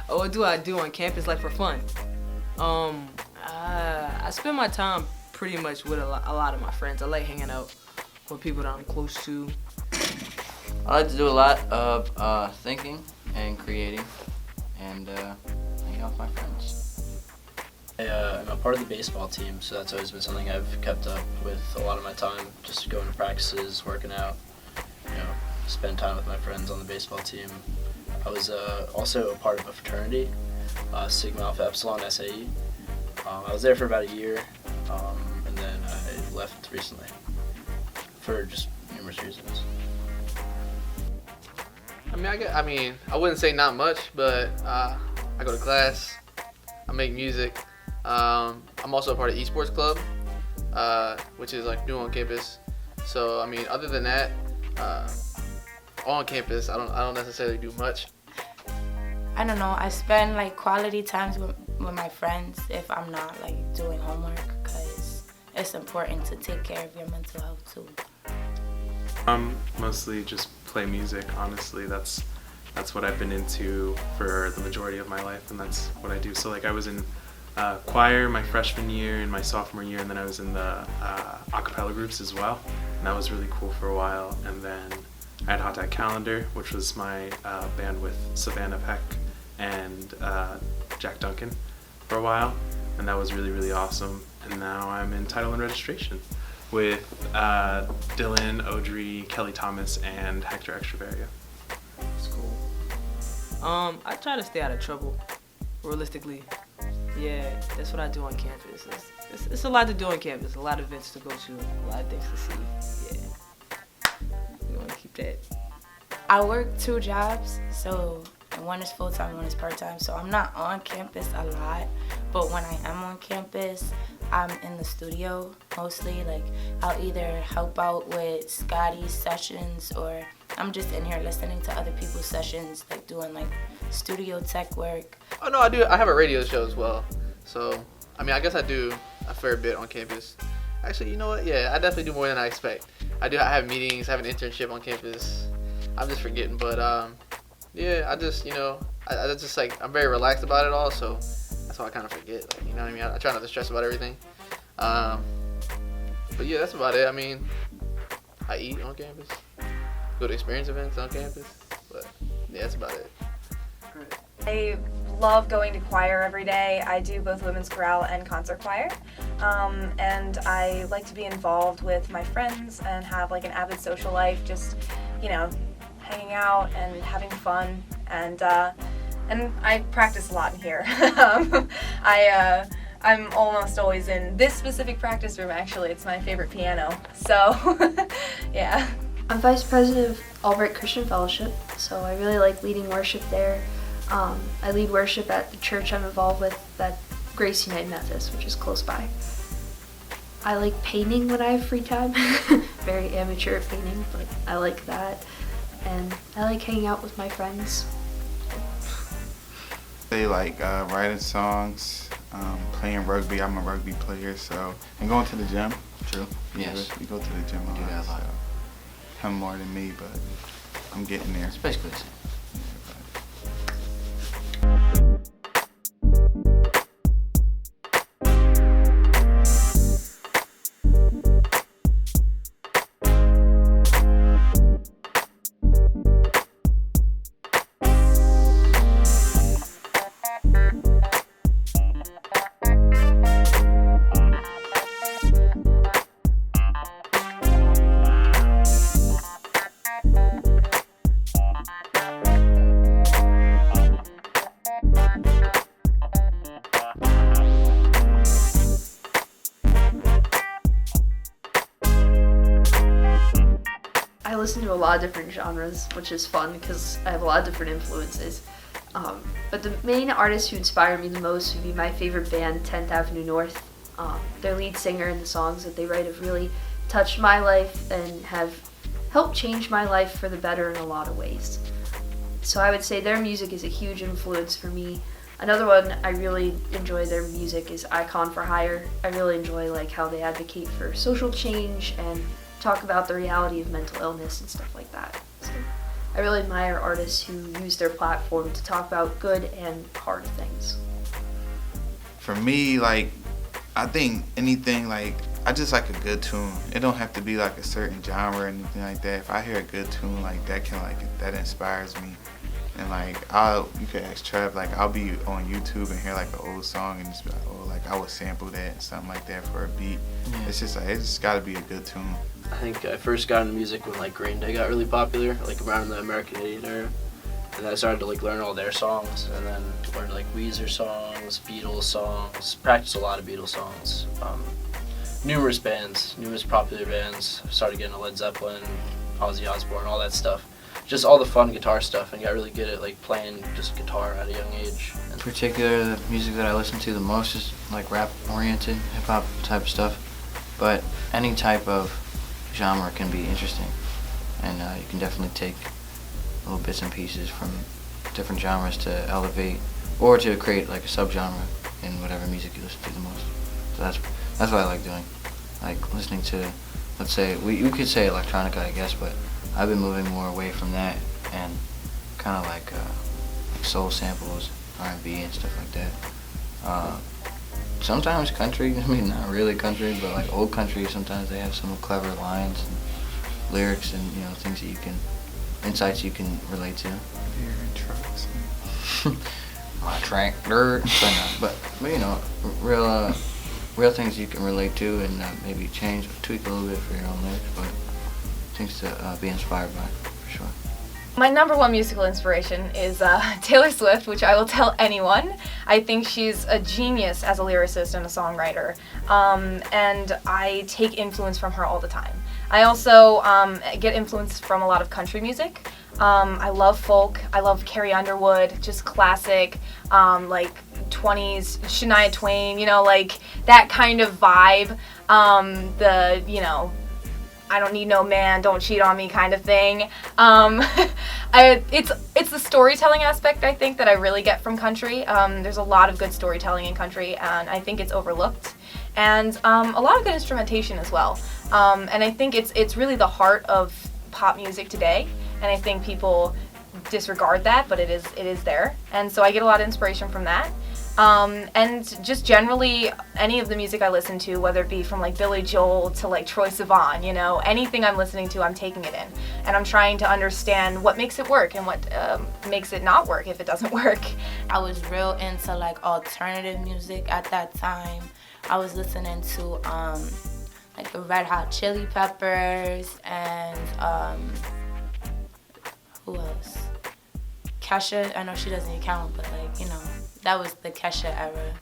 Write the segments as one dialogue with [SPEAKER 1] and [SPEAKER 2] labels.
[SPEAKER 1] What do I do on campus, like, for fun? I spend my time pretty much with a lot of my friends. I like hanging out with people that I'm close to.
[SPEAKER 2] I like to do a lot of thinking and creating and hanging out with my friends.
[SPEAKER 3] I'm a part of the baseball team, so that's always been something I've kept up with a lot of my time, just going to practices, working out, spend time with my friends on the baseball team. I was also a part of a fraternity, Sigma Alpha Epsilon SAE. I was there for about a year, and then I left recently for just numerous reasons.
[SPEAKER 4] I wouldn't say not much, but I go to class, I make music. I'm also a part of esports club, which is like new on campus. So other than that, on campus, I don't necessarily do much.
[SPEAKER 5] I don't know. I spend like quality times with my friends if I'm not like doing homework, because it's important to take care of your mental health too.
[SPEAKER 6] Mostly just play music, honestly. That's what I've been into for the majority of my life, and that's what I do. So like I was in choir my freshman year and my sophomore year, and then I was in the a cappella groups as well, and that was really cool for a while. And then I had Hot Dad Calendar, which was my band with Savannah Peck and Jack Duncan for a while, and that was really, really awesome. And now I'm in title and registration with Dylan, Audrey, Kelly Thomas, and Hector Extravaria.
[SPEAKER 1] It's cool. I try to stay out of trouble, realistically. Yeah, that's what I do on campus. It's a lot to do on campus, a lot of events to go to, a lot of things to see. Yeah, we want to keep that.
[SPEAKER 5] I work 2 jobs, so one is full-time, one is part-time, so I'm not on campus a lot, but when I am on campus, I'm in the studio mostly. Like, I'll either help out with Scotty's sessions, or I'm just in here listening to other people's sessions, like doing like studio tech work.
[SPEAKER 4] Oh no, I do. I have a radio show as well. So, I guess I do a fair bit on campus. Actually, you know what? Yeah, I definitely do more than I expect. I have meetings, I have an internship on campus. I'm just forgetting, but yeah, I just, I just like, I'm very relaxed about it all, so that's why I kind of forget, like, you know what I mean? I try not to stress about everything. But yeah, that's about it. I eat on campus, go to experience events on campus, but yeah, that's about it.
[SPEAKER 7] I love going to choir every day. I do both women's chorale and concert choir, and I like to be involved with my friends and have like an avid social life, just, hanging out and having fun, and I practice a lot in here. I'm almost always in this specific practice room, actually. It's my favorite piano, so yeah.
[SPEAKER 8] I'm vice president of Albright Christian Fellowship, so I really like leading worship there. I lead worship at the church I'm involved with, at Grace United Methodist, which is close by. I like painting when I have free time. Very amateur at painting, but I like that. And I like hanging out with my friends.
[SPEAKER 9] They like writing songs, playing rugby. I'm a rugby player, and going to the gym.
[SPEAKER 2] True. Yes.
[SPEAKER 9] We go to the gym a
[SPEAKER 2] do that a lot.
[SPEAKER 9] So him more than me, but I'm getting there.
[SPEAKER 2] It's basically the same.
[SPEAKER 8] I listen to a lot of different genres, which is fun because I have a lot of different influences. But the main artist who inspired me the most would be my favorite band, 10th Avenue North. Their lead singer and the songs that they write have really touched my life and have helped change my life for the better in a lot of ways. So I would say their music is a huge influence for me. Another one I really enjoy their music is Icon for Hire. I really enjoy like how they advocate for social change and talk about the reality of mental illness and stuff like that. So I really admire artists who use their platform to talk about good and hard things.
[SPEAKER 9] For me, like, I think anything, like, I just like a good tune. It don't have to be like a certain genre or anything like that. If I hear a good tune, like, that inspires me. And like, you could ask Trev, like, I'll be on YouTube and hear like an old song and just be like, oh, like I would sample that and something like that for a beat.
[SPEAKER 2] Yeah.
[SPEAKER 9] It's just gotta be a good tune.
[SPEAKER 3] I think I first got into music when like Green Day got really popular, like around the American Idiot era. And then I started to like learn all their songs, and then learned like Weezer songs, Beatles songs, practiced a lot of Beatles songs. Numerous popular bands. Started getting to Led Zeppelin, Ozzy Osbourne, all that stuff. Just all the fun guitar stuff, and got really good at like playing just guitar at a young age.
[SPEAKER 2] In particular, the music that I listen to the most is like rap-oriented, hip-hop type stuff. But any type of genre can be interesting, and you can definitely take little bits and pieces from different genres to elevate or to create like a subgenre in whatever music you listen to the most. So that's what I like doing. Like listening to, let's say, we could say electronica, I guess, but I've been moving more away from that and kind of like soul samples, R&B and stuff like that. Sometimes country, I mean not really country, but like old country, sometimes they have some clever lines and lyrics and, you know, things that you can, insights you can relate to.
[SPEAKER 9] Beer and trucks.
[SPEAKER 2] My tractor. But you know, real things you can relate to and maybe change, tweak a little bit for your own lyrics, but things to be inspired by, for sure.
[SPEAKER 7] My number one musical inspiration is Taylor Swift, which I will tell anyone. I think she's a genius as a lyricist and a songwriter, and I take influence from her all the time. I also get influence from a lot of country music. I love folk. I love Carrie Underwood, just classic, like 20s Shania Twain, you know, like that kind of vibe. You know, I don't need no man, don't cheat on me kind of thing. It's the storytelling aspect, I think, that I really get from country. There's a lot of good storytelling in country, and I think it's overlooked. And a lot of good instrumentation as well. And I think it's really the heart of pop music today, and I think people disregard that, but it is there. And so I get a lot of inspiration from that. And just generally, any of the music I listen to, whether it be from like Billy Joel to like Troye Sivan, you know, anything I'm listening to, I'm taking it in. And I'm trying to understand what makes it work and what makes it not work if it doesn't work.
[SPEAKER 5] I was real into like alternative music at that time. I was listening to like the Red Hot Chili Peppers and who else? Kesha. I know she doesn't count, but like, you know, that was the Kesha era.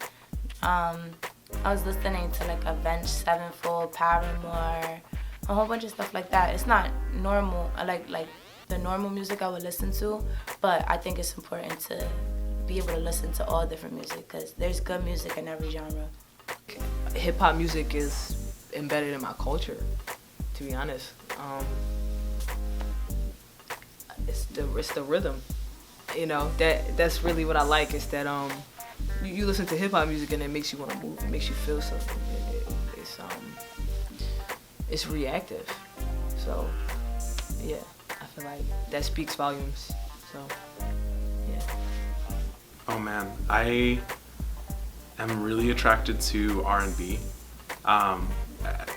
[SPEAKER 5] I was listening to like Avenged Sevenfold, Paramore, a whole bunch of stuff like that. It's not normal, like the normal music I would listen to, but I think it's important to be able to listen to all different music because there's good music in every genre.
[SPEAKER 1] Hip hop music is embedded in my culture, to be honest. It's the rhythm, you know. That's really what I like. Is that you listen to hip hop music and it makes you want to move. It makes you feel something. It's reactive. So yeah, I feel like that speaks volumes. So yeah.
[SPEAKER 6] Oh man, I am really attracted to R&B.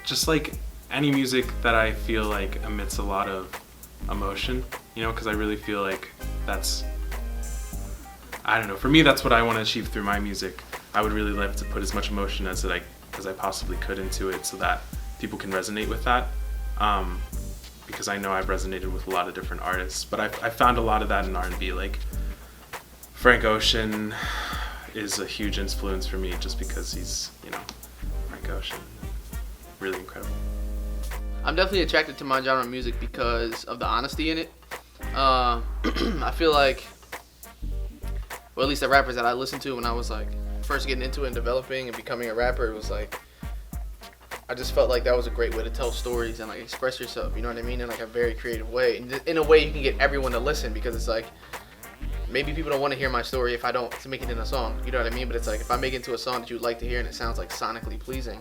[SPEAKER 6] Just like any music that I feel like emits a lot of emotion, you know, because I really feel like that's, I don't know, for me that's what I want to achieve through my music. I would really love to put as much emotion as I possibly could into it so that people can resonate with that, because I know I've resonated with a lot of different artists, but I found a lot of that in R&B. Like Frank Ocean is a huge influence for me just because he's, you know, Frank Ocean. Really incredible.
[SPEAKER 4] I'm definitely attracted to my genre of music because of the honesty in it. I feel like, or at least the rappers that I listened to when I was like first getting into it and developing and becoming a rapper, it was like, I just felt like that was a great way to tell stories and like express yourself, you know what I mean, in like a very creative way. And in a way you can get everyone to listen, because it's like, maybe people don't want to hear my story if I don't make it in a song, you know what I mean? But it's like, if I make it into a song that you'd like to hear and it sounds like sonically pleasing,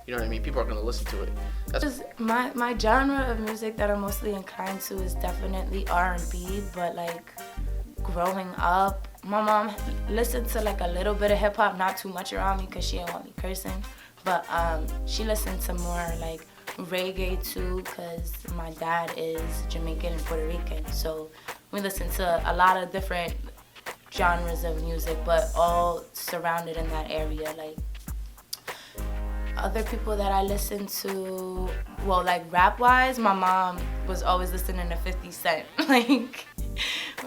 [SPEAKER 4] You know what I mean? People are gonna listen to it. That's
[SPEAKER 5] My genre of music that I'm mostly inclined to is definitely R&B, but like growing up, my mom listened to like a little bit of hip hop, not too much around me because she didn't want me cursing, but she listened to more like reggae too because my dad is Jamaican and Puerto Rican, so we listen to a lot of different genres of music, but all surrounded in that area. Like other people that I listen to, well, like rap-wise, my mom was always listening to 50 Cent. Like,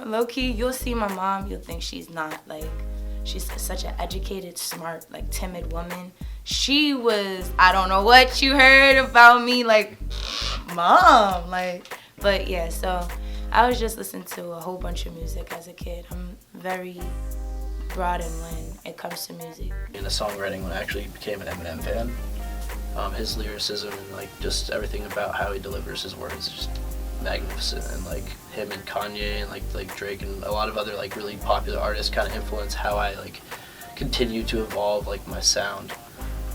[SPEAKER 5] low-key, you'll see my mom, you'll think she's not, like, she's such an educated, smart, like, timid woman. She was, I don't know what you heard about me, like, Mom, like, but yeah, so I was just listening to a whole bunch of music as a kid. I'm very broadened when it comes to music.
[SPEAKER 3] In the songwriting, when I actually became an Eminem fan, his lyricism and like just everything about how he delivers his words is just magnificent. And like him and Kanye and like Drake and a lot of other like really popular artists kind of influence how I like continue to evolve like my sound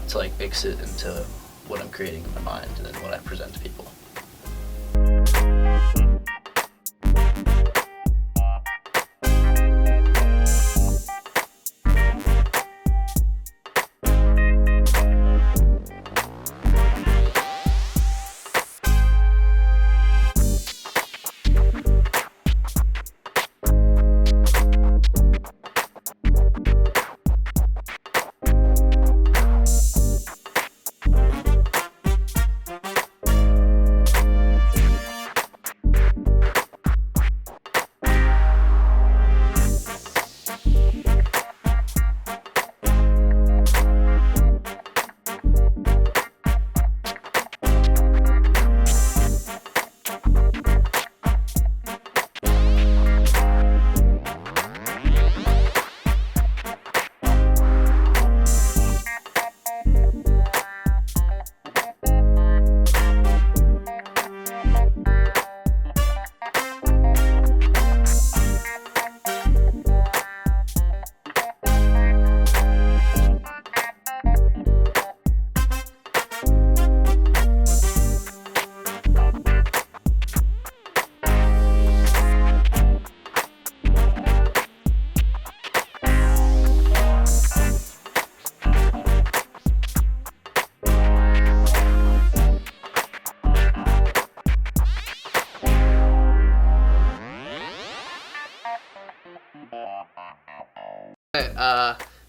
[SPEAKER 3] to like mix it into what I'm creating in my mind and then what I present to people.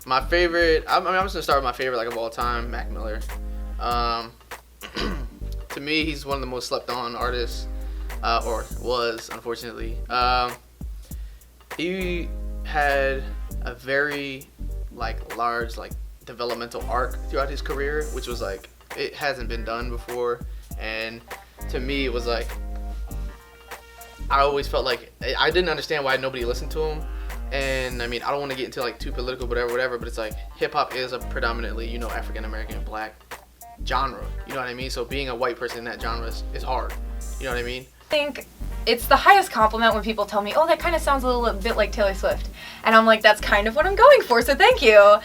[SPEAKER 4] My favorite, I'm just gonna start with my favorite like of all time, Mac Miller. To me, he's one of the most slept on artists, or was, unfortunately. He had a very like large like developmental arc throughout his career, which was like it hasn't been done before. And to me, it was like I always felt like I didn't understand why nobody listened to him. And I mean, I don't want to get into like too political, whatever, but it's like hip hop is a predominantly, you know, African American black genre. You know what I mean? So being a white person in that genre is hard. You know what I mean?
[SPEAKER 7] I think it's the highest compliment when people tell me, oh, that kind of sounds a little bit like Taylor Swift. And I'm like, that's kind of what I'm going for, so thank you.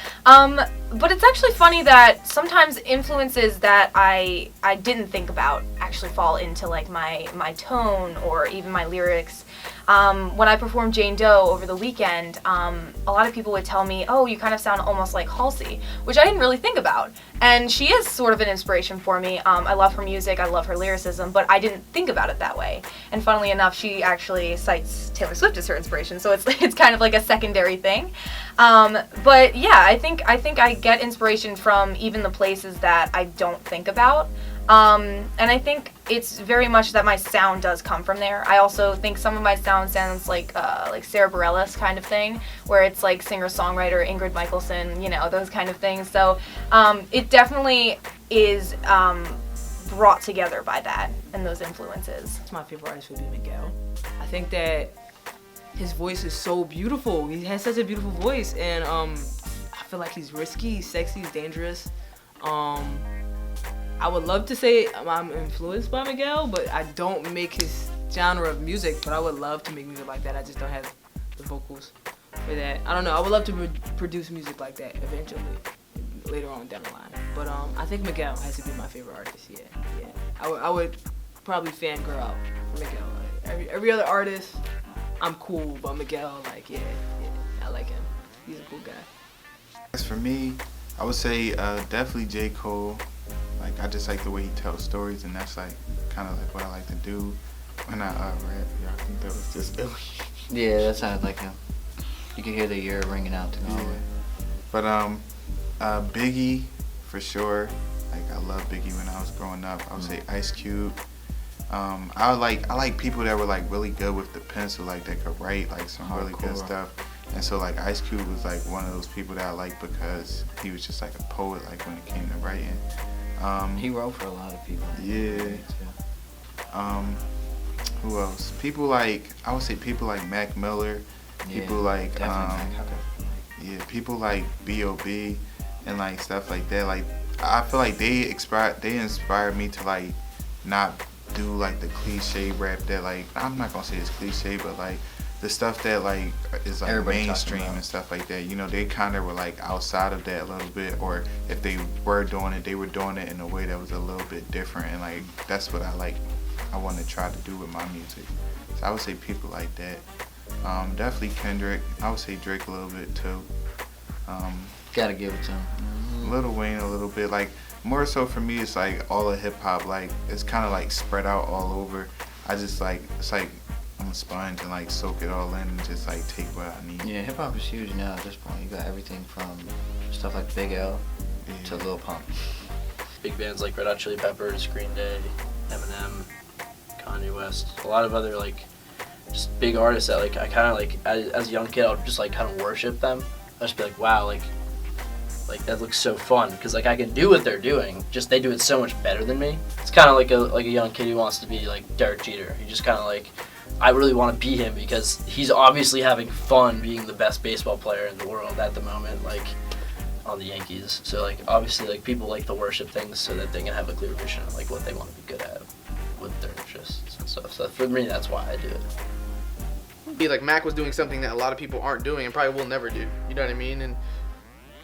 [SPEAKER 7] But it's actually funny that sometimes influences that I didn't think about actually fall into like my tone or even my lyrics. When I performed Jane Doe over the weekend, a lot of people would tell me, oh, you kind of sound almost like Halsey, which I didn't really think about. And she is sort of an inspiration for me. I love her music, I love her lyricism, but I didn't think about it that way. And funnily enough, she actually cites Taylor Swift as her inspiration, so it's kind of like a secondary thing. But yeah, I think I get inspiration from even the places that I don't think about. And I think it's very much that my sound does come from there. I also think some of my sound sounds like Sarah Bareilles kind of thing, where it's like singer-songwriter Ingrid Michaelson, you know, those kind of things. So it definitely is brought together by that and those influences.
[SPEAKER 1] My favorite artist would be Miguel. I think that his voice is so beautiful. He has such a beautiful voice, and I feel like he's risky, he's sexy, he's dangerous. I would love to say I'm influenced by Miguel, but I don't make his genre of music, but I would love to make music like that. I just don't have the vocals for that. I don't know. I would love to produce music like that eventually, later on down the line. But I think Miguel has to be my favorite artist. Yeah. I would probably fangirl out for Miguel. Like, every other artist, I'm cool, but Miguel, like, yeah, I like him. He's a cool guy.
[SPEAKER 9] As for me, I would say definitely J. Cole. Like, I just like the way he tells stories, and that's like kind of like what I like to do when I rap. Yeah, I think that was just ill.
[SPEAKER 2] Yeah, that sounded like him. You could hear the ear ringing out to me.
[SPEAKER 9] But Biggie, for sure. Like, I love Biggie when I was growing up. I would say Ice Cube. I like people that were like really good with the pencil, like that could write like some really good stuff. And so like Ice Cube was like one of those people that I like because he was just like a poet, like when it came to writing.
[SPEAKER 2] He wrote for a lot of people.
[SPEAKER 9] Yeah. Who else? People like, I would say people like Mac Miller. People like people like B.O.B. and like stuff like that. Like, I feel like they inspired me to like not do like the cliche rap that, like, I'm not gonna say it's cliche, but like the stuff that like is like
[SPEAKER 2] Everybody
[SPEAKER 9] mainstream and stuff like that. You know, they kind of were like outside of that a little bit, or if they were doing it, they were doing it in a way that was a little bit different, and like that's what I want to try to do with my music. So I would say people like that. Definitely Kendrick. I would say Drake a little bit too.
[SPEAKER 2] Gotta give it to him.
[SPEAKER 9] Lil Wayne a little bit. Like, more so for me, it's like all of hip hop. Like, it's kind of like spread out all over. I just like, it's like I'm a sponge and like soak it all in and just like take what I need.
[SPEAKER 2] Yeah, hip hop is huge now at this point. You got everything from stuff like Big L to Lil Pump.
[SPEAKER 3] Big bands like Red Hot Chili Peppers, Green Day, Eminem, Kanye West, a lot of other like just big artists that like I kind of like as a young kid I would just like kind of worship them. I'd just be like, wow, like that looks so fun because like I can do what they're doing, just they do it so much better than me. It's kind of like a young kid who wants to be like Derek Jeter. You just kind of like, I really want to be him because he's obviously having fun being the best baseball player in the world at the moment, like on the Yankees. So like obviously like people like to worship things so that they can have a clear vision of like what they want to be good at with their interests and stuff. So for me, that's why I do it.
[SPEAKER 4] Be like Mac was doing something that a lot of people aren't doing and probably will never do. You know what I mean? And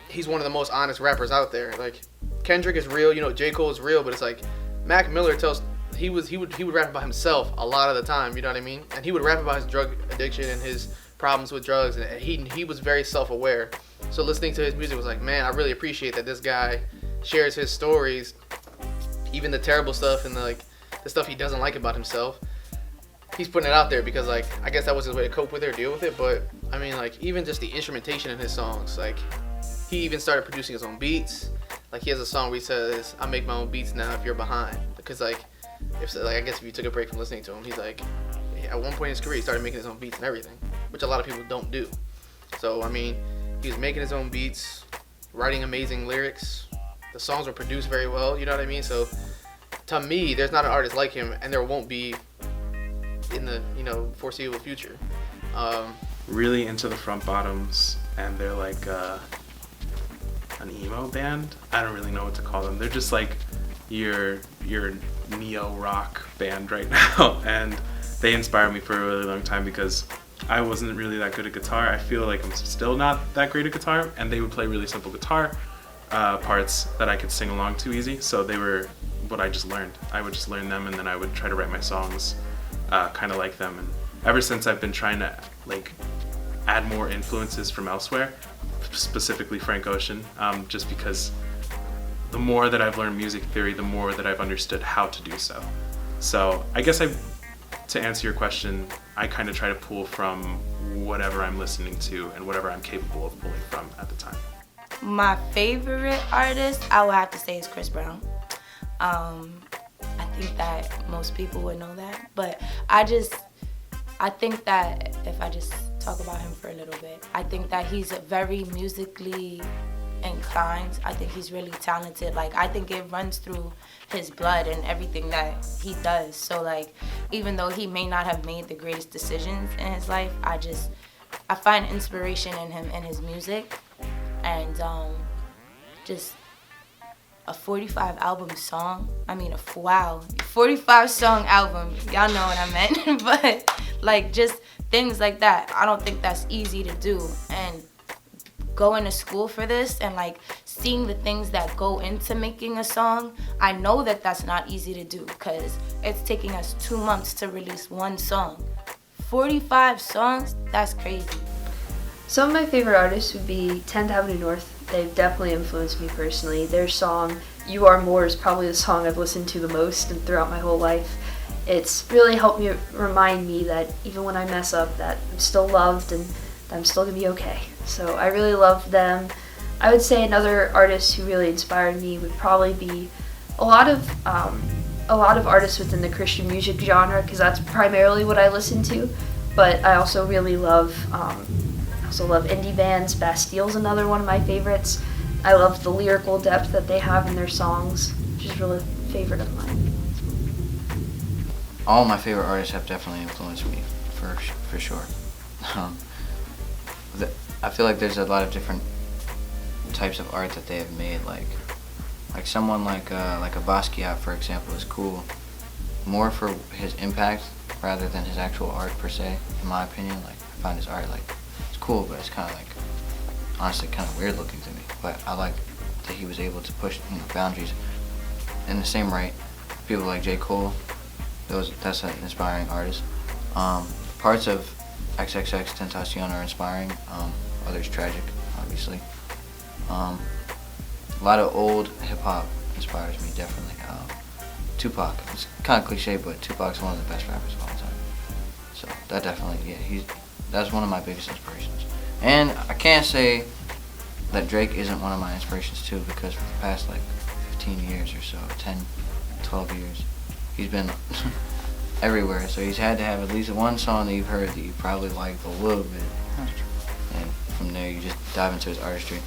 [SPEAKER 4] he's one of the most honest rappers out there. Like, Kendrick is real, you know, J. Cole is real, but it's like Mac Miller tells he would rap about himself a lot of the time, you know what I mean? And he would rap about his drug addiction and his problems with drugs, and he was very self-aware. So listening to his music was like, man, I really appreciate that this guy shares his stories, even the terrible stuff and the stuff he doesn't like about himself. He's putting it out there because, like, I guess that was his way to cope with it or deal with it. But I mean, like, even just the instrumentation in his songs, like, he even started producing his own beats. Like, he has a song where he says, "I make my own beats now if you're behind." Because I guess if you took a break from listening to him, he's like, at one point in his career, he started making his own beats and everything, which a lot of people don't do. So I mean, he was making his own beats, writing amazing lyrics. The songs were produced very well. You know what I mean? So to me, there's not an artist like him, and there won't be in the foreseeable future.
[SPEAKER 6] Really into the Front Bottoms, and they're like an emo band. I don't really know what to call them. They're just like your neo rock band right now, and they inspired me for a really long time because I wasn't really that good at guitar. I feel like I'm still not that great at guitar, and they would play really simple guitar parts that I could sing along to easy. So they were what I just learned. I would just learn them, and then I would try to write my songs kind of like them. And ever since, I've been trying to like add more influences from elsewhere, specifically Frank Ocean, just because the more that I've learned music theory, the more that I've understood how to do so. So I guess to answer your question, I kind of try to pull from whatever I'm listening to and whatever I'm capable of pulling from at the time.
[SPEAKER 5] My favorite artist, I would have to say, is Chris Brown. I think that most people would know that, but I think that if I just talk about him for a little bit, I think that he's very musically inclined. I think he's really talented. Like, I think it runs through his blood and everything that he does. So like, even though he may not have made the greatest decisions in his life, I find inspiration in him and his music, and just a 45 song album, y'all know what I meant. But like, just things like that, I don't think that's easy to do. And going to school for this and like seeing the things that go into making a song, I know that that's not easy to do because it's taking us 2 months to release one song. 45 songs, that's crazy.
[SPEAKER 8] Some of my favorite artists would be 10th Avenue North. They've definitely influenced me personally. Their song, You Are More, is probably the song I've listened to the most and throughout my whole life. It's really helped me remind me that even when I mess up, that I'm still loved and that I'm still gonna be okay. So I really love them. I would say another artist who really inspired me would probably be a lot of artists within the Christian music genre, because that's primarily what I listen to. But I also really love indie bands. Bastille's another one of my favorites. I love the lyrical depth that they have in their songs, which is really a favorite of mine.
[SPEAKER 2] All my favorite artists have definitely influenced me, for sure. I feel like there's a lot of different types of art that they have made. Like someone like a Basquiat, for example, is cool more for his impact rather than his actual art per se. In my opinion, like I find his art like it's cool, but it's kind of like honestly kind of weird looking to me. But I like that he was able to push boundaries. In the same right, people like J. Cole, that's an inspiring artist. Parts of XXX Tentacion are inspiring. Others tragic, obviously. A lot of old hip hop inspires me definitely. Tupac, it's kind of cliche, but Tupac's one of the best rappers of all time. So that definitely, that's one of my biggest inspirations. And I can't say that Drake isn't one of my inspirations too, because for the past like 15 years or so, 10, 12 years, he's been everywhere. So he's had to have at least one song that you've heard that you probably liked a little bit. And from there you just dive into his artistry.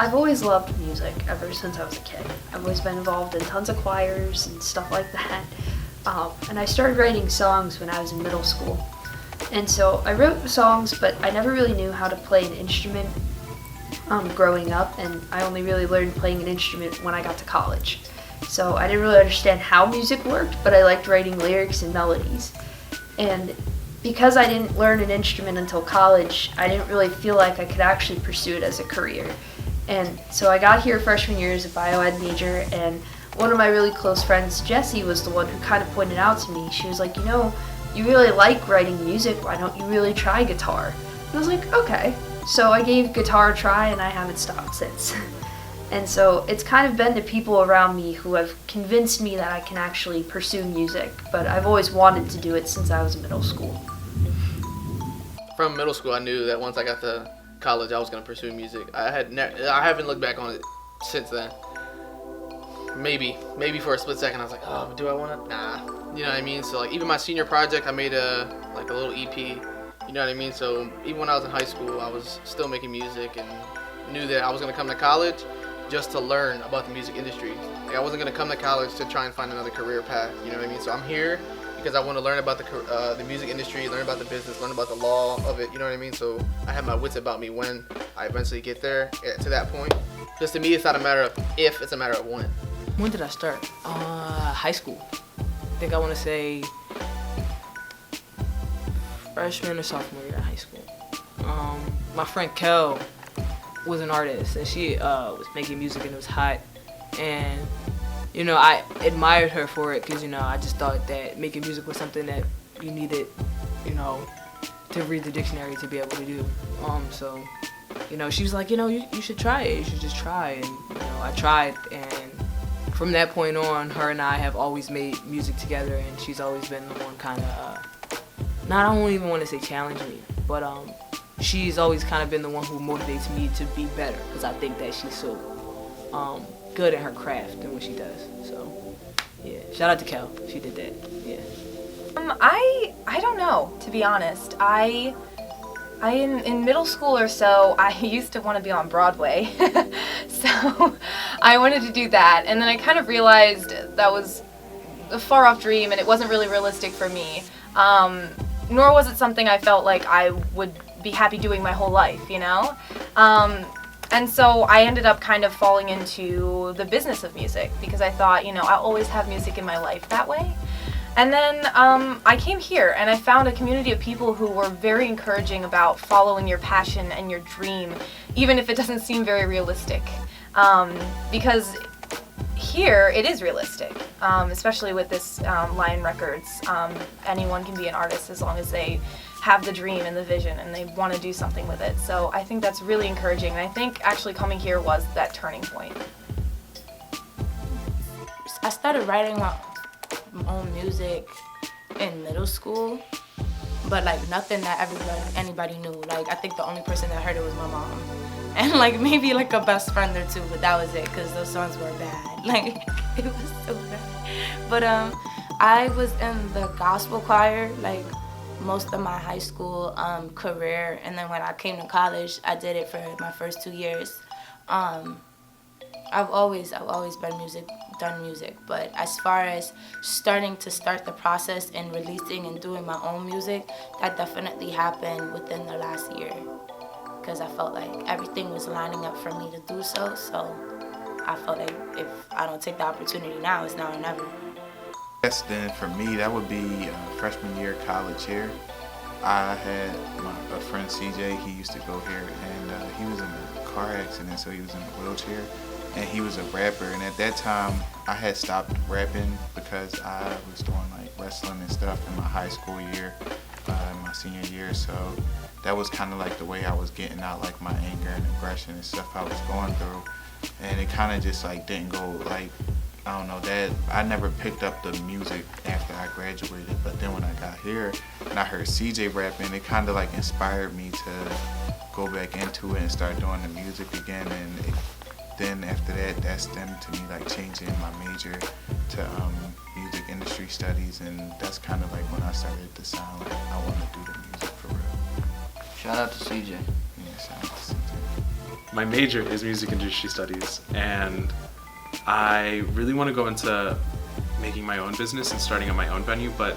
[SPEAKER 8] I've always loved music ever since I was a kid. I've always been involved in tons of choirs and stuff like that. And I started writing songs when I was in middle school. And so I wrote songs, but I never really knew how to play an instrument growing up, and I only really learned playing an instrument when I got to college. So I didn't really understand how music worked, but I liked writing lyrics and melodies. And because I didn't learn an instrument until college, I didn't really feel like I could actually pursue it as a career. And so I got here freshman year as a bioed major, and one of my really close friends, Jessie, was the one who kind of pointed out to me. She was like, you really like writing music, why don't you really try guitar? And I was like, okay. So I gave guitar a try, and I haven't stopped since. And so it's kind of been the people around me who have convinced me that I can actually pursue music, but I've always wanted to do it since I was in middle school.
[SPEAKER 4] from middle school, I knew that once I got to college, I was gonna pursue music. I haven't looked back on it since then. Maybe for a split second, I was like, oh, do I want to? Nah, you know what I mean. So like even my senior project, I made a little EP. You know what I mean. So even when I was in high school, I was still making music and knew that I was gonna come to college just to learn about the music industry. Like I wasn't gonna come to college to try and find another career path. You know what I mean. So I'm here because I want to learn about the music industry, learn about the business, learn about the law of it. You know what I mean. So I have my wits about me when I eventually get there to that point. Because to me, it's not a matter of if, it's a matter of when.
[SPEAKER 1] When did I start? High school. I think I want to say freshman or sophomore year of high school. My friend Kel was an artist, and she was making music, and it was hot. And you know, I admired her for it because, you know, I just thought that making music was something that you needed, you know, to read the dictionary to be able to do. So, you know, she was like, you know, you should try it. You should just try. And, you know, I tried. And from that point on, her and I have always made music together. And she's always been the one kind of, I don't even want to say challenge me, but she's always kind of been the one who motivates me to be better because I think that she's so good at her craft and what she does. So yeah, shout out to Kel. She did that. Yeah.
[SPEAKER 7] I don't know, to be honest. I in middle school or so, I used to want to be on Broadway. So I wanted to do that, and then I kind of realized that was a far off dream and it wasn't really realistic for me. Nor was it something I felt like I would be happy doing my whole life, you know? And so I ended up kind of falling into the business of music because I thought, you know, I'll always have music in my life that way. And then I came here and I found a community of people who were very encouraging about following your passion and your dream, even if it doesn't seem very realistic. Because here it is realistic, especially with this Lion Records. Anyone can be an artist as long as they have the dream and the vision and they want to do something with it. So I think that's really encouraging, and I think actually coming here was that turning point.
[SPEAKER 5] I started writing my own music in middle school, but like nothing that anybody knew. Like I think the only person that heard it was my mom, and like maybe like a best friend or two, but that was it because those songs were bad. Like it was so bad. But I was in the gospel choir like most of my high school career, and then when I came to college, I did it for my first 2 years. I've always done music, but as far as start the process and releasing and doing my own music, that definitely happened within the last year, because I felt like everything was lining up for me to do so. So I felt like if I don't take the opportunity now, it's now or never.
[SPEAKER 9] Yes, then for me, that would be freshman year college here. I had a friend CJ, he used to go here, and he was in a car accident, so he was in a wheelchair, and he was a rapper. And at that time, I had stopped rapping because I was doing like wrestling and stuff in my high school year, my senior year. So that was kind of like the way I was getting out like my anger and aggression and stuff I was going through. And it kind of just like didn't go like, I don't know, that I never picked up the music after I graduated, but then when I got here and I heard CJ rapping, it kind of like inspired me to go back into it and start doing the music again. And then after that, that stemmed to me like changing my major to music industry studies, and that's kind of like when I started to sound like I want to do the music for real.
[SPEAKER 2] Shout out to CJ.
[SPEAKER 9] Yeah, shout out to CJ.
[SPEAKER 6] My major is music industry studies, and I really want to go into making my own business and starting up my own venue, but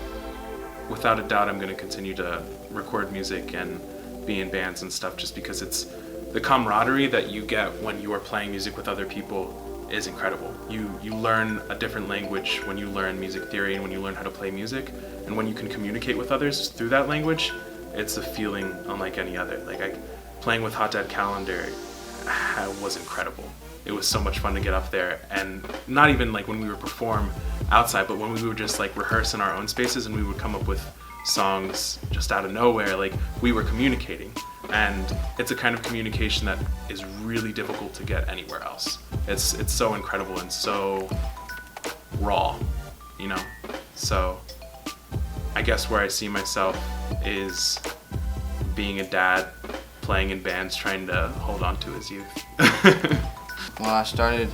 [SPEAKER 6] without a doubt I'm going to continue to record music and be in bands and stuff, just because it's the camaraderie that you get when you are playing music with other people is incredible. You learn a different language when you learn music theory and when you learn how to play music, and when you can communicate with others through that language, it's a feeling unlike any other. Like playing with Hot Dad Calendar was incredible. It was so much fun to get up there, and not even like when we would perform outside, but when we would just like rehearse in our own spaces and we would come up with songs just out of nowhere, like we were communicating. And it's a kind of communication that is really difficult to get anywhere else. It's so incredible and so raw, you know? So I guess where I see myself is being a dad, playing in bands, trying to hold on to his youth.
[SPEAKER 2] Well, I started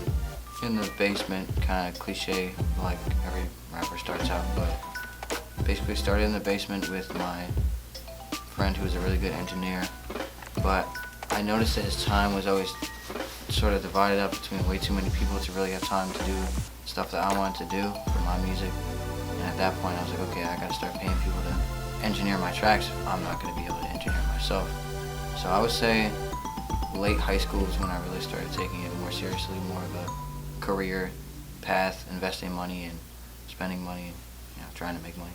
[SPEAKER 2] in the basement, kind of cliche, like every rapper starts out, but basically started in the basement with my friend who was a really good engineer. But I noticed that his time was always sort of divided up between way too many people to really have time to do stuff that I wanted to do for my music. And at that point I was like, okay, I gotta start paying people to engineer my tracks if I'm not gonna be able to engineer myself. So I would say late high school is when I really started taking it more seriously, more of a career path, investing money and spending money, and, trying to make money.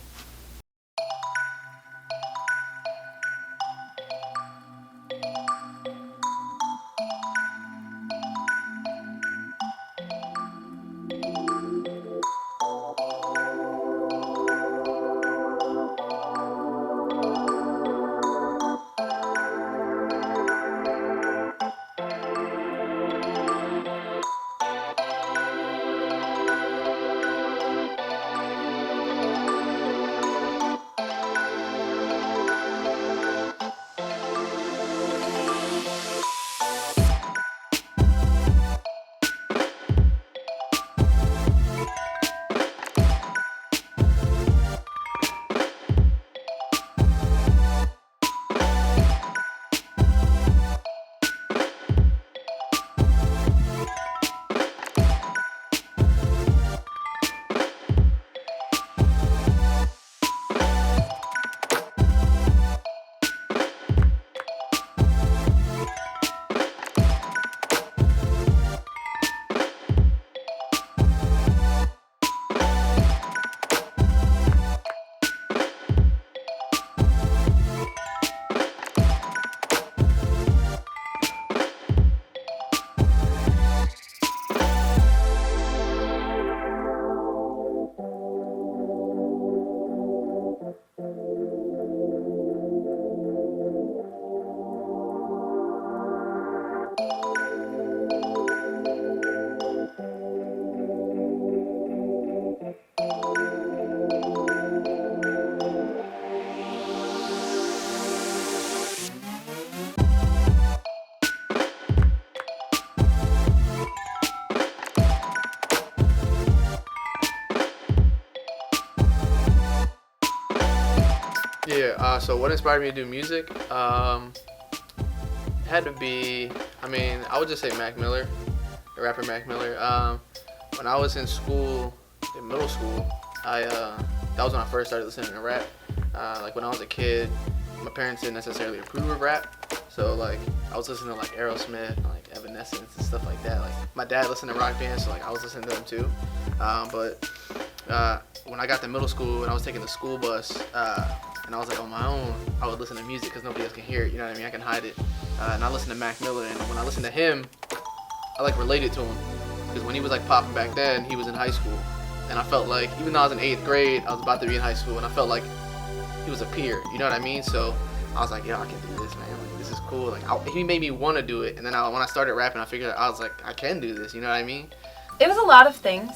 [SPEAKER 4] Yeah, so what inspired me to do music? Had to be, I would just say Mac Miller, the rapper Mac Miller. When I was in school, in middle school, that was when I first started listening to rap. Like when I was a kid, my parents didn't necessarily approve of rap, so like I was listening to like Aerosmith, like Evanescence and stuff like that. Like my dad listened to rock bands, so like I was listening to them too. But when I got to middle school and I was taking the school bus, and I was like on my own, I would listen to music because nobody else can hear it, you know what I mean? I can hide it. And I listened to Mac Miller, and when I listened to him, I like related to him because when he was like popping back then, he was in high school, and I felt like even though I was in 8th grade, I was about to be in high school, and I felt like he was a peer, you know what I mean? So I was like, yeah, I can do this, man. Like this is cool. Like he made me want to do it, and then when I started rapping, I figured I was like, I can do this, you know what I mean?
[SPEAKER 7] It was a lot of things.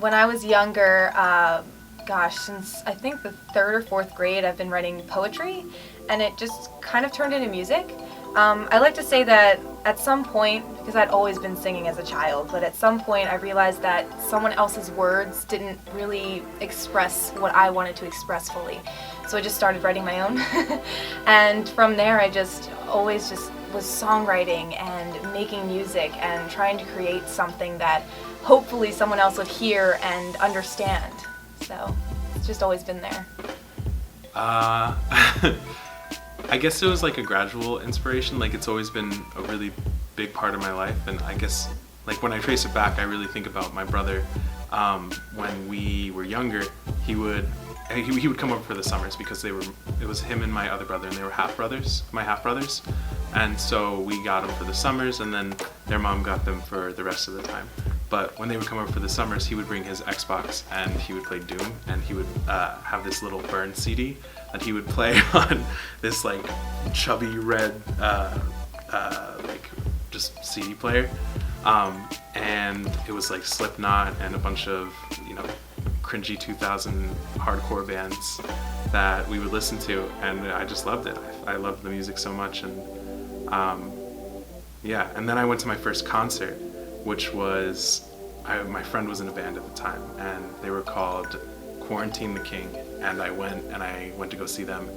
[SPEAKER 7] When I was younger, since I think the 3rd or 4th grade, I've been writing poetry, and it just kind of turned into music. I like to say that at some point, because I'd always been singing as a child, but at some point I realized that someone else's words didn't really express what I wanted to express fully. So I just started writing my own. And from there I just always just was songwriting and making music and trying to create something that hopefully someone else would hear and understand. So it's just always been there.
[SPEAKER 6] I guess it was like a gradual inspiration. Like it's always been a really big part of my life, and I guess like when I trace it back, I really think about my brother. When we were younger, he would come over for the summers because it was him and my other brother, and they were my half brothers, and so we got them for the summers, and then their mom got them for the rest of the time. But when they would come over for the summers, he would bring his Xbox and he would play Doom, and he would have this little burn CD that he would play on this like chubby red like just CD player, and it was like Slipknot and a bunch of cringy 2000 hardcore bands, that we would listen to, and I just loved it. I loved the music so much, and yeah. And then I went to my first concert, which was, my friend was in a band at the time, and they were called Quarantine the King, and I went to go see them.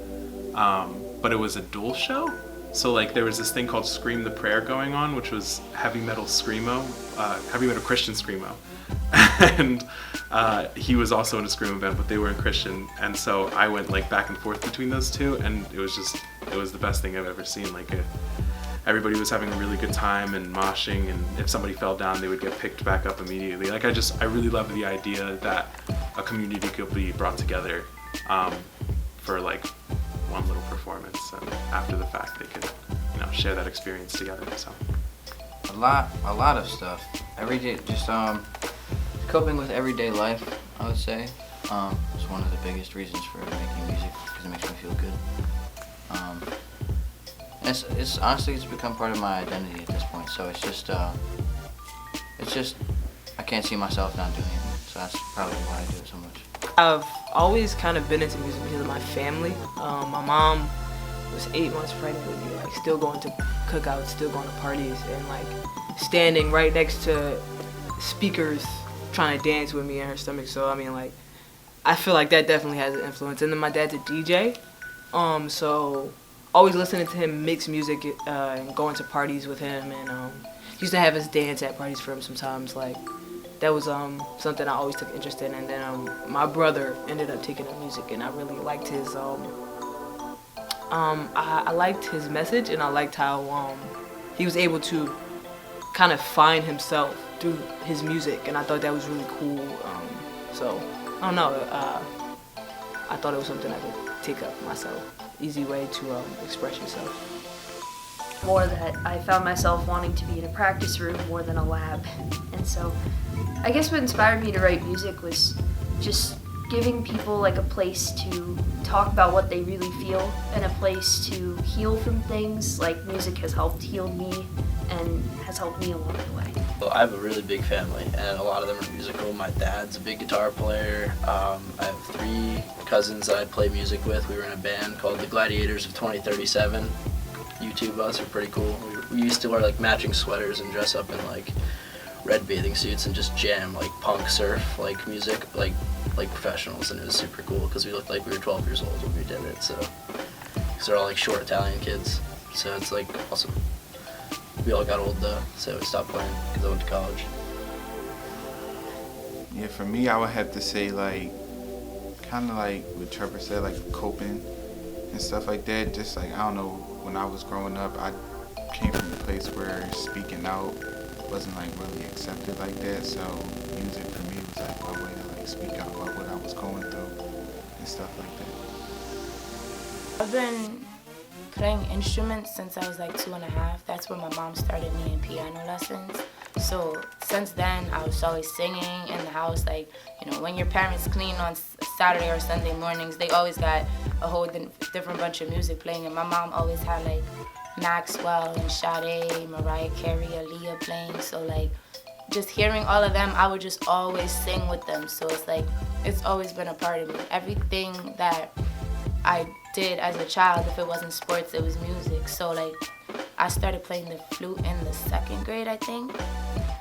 [SPEAKER 6] But it was a dual show, so like there was this thing called Scream the Prayer going on, which was heavy metal Christian screamo, and he was also in a screamo band, but they were in Christian, and so I went like back and forth between those two, and it was the best thing I've ever seen. Like everybody was having a really good time and moshing, and if somebody fell down, they would get picked back up immediately. Like I really love the idea that a community could be brought together for like one little performance, and after the fact they could, share that experience together. So
[SPEAKER 2] a lot of stuff. Everyday, just coping with everyday life, I would say. It's one of the biggest reasons for making music, because it makes me feel good. It's honestly, it's become part of my identity at this point. So it's just I can't see myself not doing it. So that's probably why I do it so much.
[SPEAKER 1] I've always kind of been into music because of my family. My mom was 8 months pregnant with me, like still going to cookouts, still going to parties, and like standing right next to speakers trying to dance with me in her stomach. So I mean, like, I feel like that definitely has an influence. And then my dad's a DJ, so always listening to him mix music and going to parties with him, and used to have us dance at parties for him sometimes. Like, that was something I always took interest in. And then my brother ended up taking up music, and I really liked his I liked his message, and I liked how he was able to kind of find himself through his music, and I thought that was really cool. So I don't know, I thought it was something I could take up myself. Easy way to express yourself.
[SPEAKER 8] More that I found myself wanting to be in a practice room more than a lab. And so I guess what inspired me to write music was just giving people like a place to talk about what they really feel, and a place to heal from things. Like, music has helped heal me and has helped me along the way.
[SPEAKER 3] Well, I have a really big family, and a lot of them are musical. My dad's a big guitar player. I have 3 cousins that I play music with. We were in a band called the Gladiators of 2037. YouTube us are pretty cool. We used to wear like matching sweaters and dress up in like red bathing suits and just jam like punk surf like music like professionals, and it was super cool because we looked like we were 12 years old when we did it. So, because they're all like short Italian kids, so it's like awesome. We all got old though, so we stopped playing because I went to college.
[SPEAKER 9] Yeah, for me, I would have to say like, kind of like what Trevor said, like coping and stuff like that. Just like, I don't know, when I was growing up, I came from a place where speaking out wasn't like really accepted like that. So music for me was like my way to like speak out about what I was going through and stuff like that.
[SPEAKER 5] I've been playing instruments since I was like 2.5. That's when my mom started me in piano lessons. So since then, I was always singing in the house. Like, when your parents clean on Saturday or Sunday mornings, they always got a whole different bunch of music playing. And my mom always had like Maxwell and Sade, Mariah Carey, Aaliyah playing. So like, just hearing all of them, I would just always sing with them. So it's like, it's always been a part of me. Everything that I did as a child, if it wasn't sports, it was music. So like, I started playing the flute in the 2nd grade, I think.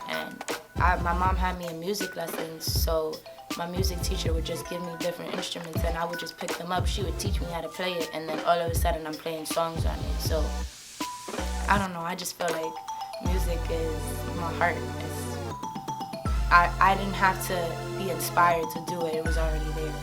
[SPEAKER 5] And my mom had me in music lessons, so my music teacher would just give me different instruments, and I would just pick them up. She would teach me how to play it, and then all of a sudden I'm playing songs on it. So I don't know, I just feel like music is my heart. I didn't have to be inspired to do it, it was already there.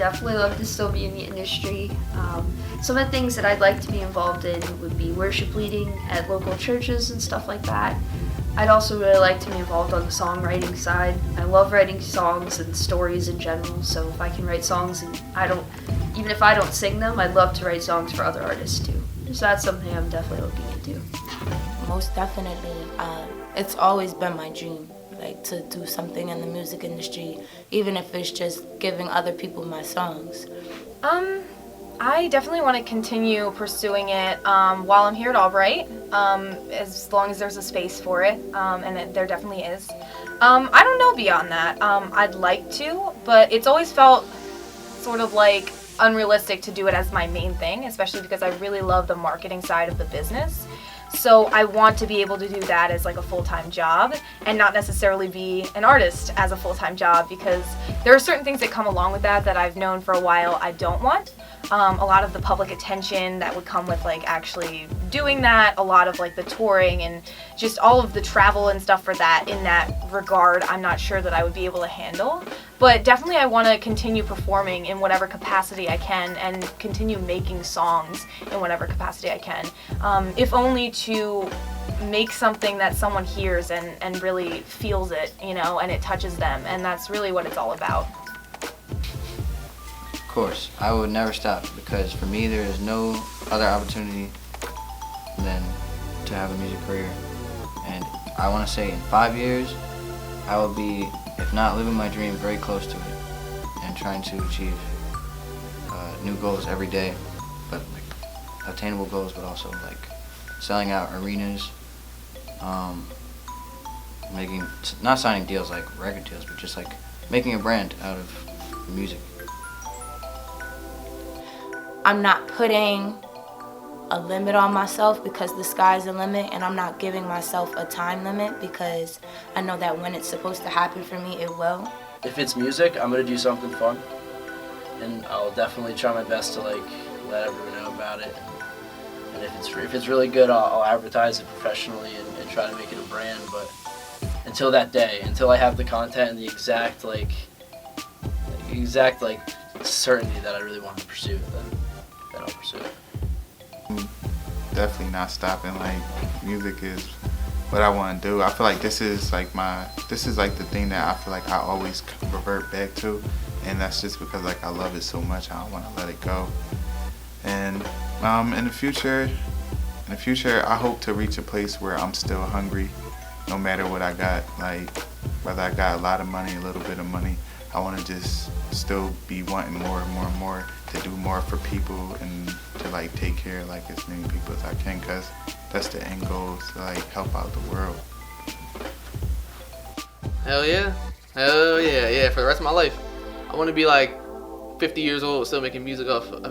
[SPEAKER 8] definitely love to still be in the industry. Some of the things that I'd like to be involved in would be worship leading at local churches and stuff like that. I'd also really like to be involved on the songwriting side. I love writing songs and stories in general, so if I can write songs and even if I don't sing them, I'd love to write songs for other artists too. So that's something I'm definitely looking into.
[SPEAKER 5] Most definitely. It's always been my dream, like to do something in the music industry, even if it's just giving other people my songs.
[SPEAKER 7] I definitely want to continue pursuing it while I'm here at Albright, as long as there's a space for it, and there definitely is. I don't know beyond that. I'd like to, but it's always felt sort of like unrealistic to do it as my main thing, especially because I really love the marketing side of the business. So I want to be able to do that as like a full-time job and not necessarily be an artist as a full-time job, because there are certain things that come along with that I've known for a while I don't want. A lot of the public attention that would come with like actually doing that, a lot of like the touring and just all of the travel and stuff for that in that regard, I'm not sure that I would be able to handle. But definitely I want to continue performing in whatever capacity I can and continue making songs in whatever capacity I can, if only to make something that someone hears and really feels it, and it touches them, and that's really what it's all about.
[SPEAKER 2] Of course, I would never stop, because for me there is no other opportunity than to have a music career. And I want to say in 5 years, I will be, if not living my dream, very close to it, and trying to achieve new goals every day, but like attainable goals, but also like selling out arenas, not signing deals like record deals, but just like making a brand out of music.
[SPEAKER 5] I'm not putting a limit on myself because the sky's the limit, and I'm not giving myself a time limit because I know that when it's supposed to happen for me, it will.
[SPEAKER 3] If it's music, I'm gonna do something fun, and I'll definitely try my best to like let everyone know about it. And if it's really good, I'll advertise it professionally and try to make it a brand. But until that day, until I have the content and the exact certainty that I really want to pursue it, then I'll pursue it.
[SPEAKER 9] Definitely not stopping. Like, music is what I want to do. I feel like this is like the thing that I feel like I always revert back to, and that's just because like I love it so much. I don't want to let it go. And in the future, I hope to reach a place where I'm still hungry, no matter what I got. Like, whether I got a lot of money, a little bit of money, I want to just still be wanting more and more and more to do more for people and to like take care of like as many people as I can, because that's the end goal, to like help out the world.
[SPEAKER 4] Hell yeah, yeah. For the rest of my life, I want to be like 50 years old, still making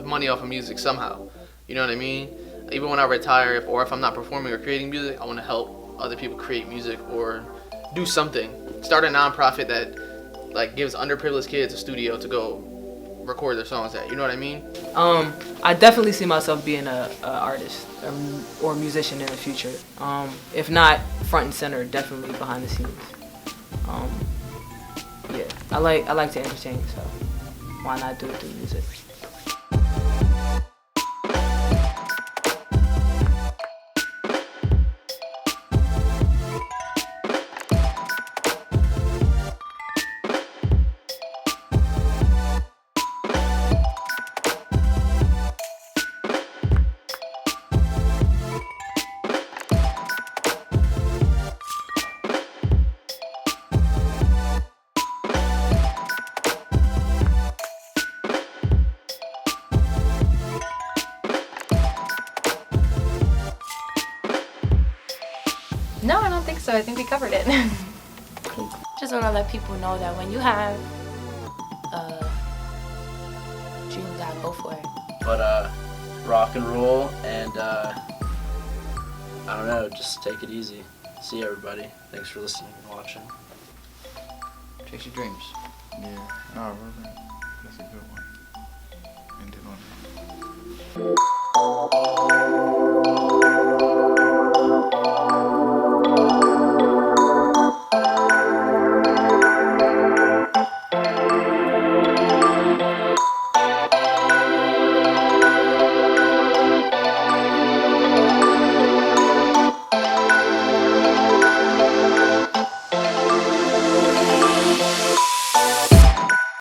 [SPEAKER 4] money off of music somehow. You know what I mean? Even when I retire, if I'm not performing or creating music, I want to help other people create music or do something. Start a nonprofit that like gives underprivileged kids a studio to go record their songs at. You know what I mean?
[SPEAKER 1] I definitely see myself being a artist or musician in the future. If not front and center, definitely behind the scenes. Yeah, I like to entertain, so why not do it through music?
[SPEAKER 7] No, I don't think so. I think we covered it.
[SPEAKER 5] Just want to let people know that when you have a dream, you gotta go for it.
[SPEAKER 3] But rock and roll, and I don't know, just take it easy. See everybody. Thanks for listening and watching.
[SPEAKER 2] Chase your dreams.
[SPEAKER 9] Yeah, oh, really? That's a good one. End it on that.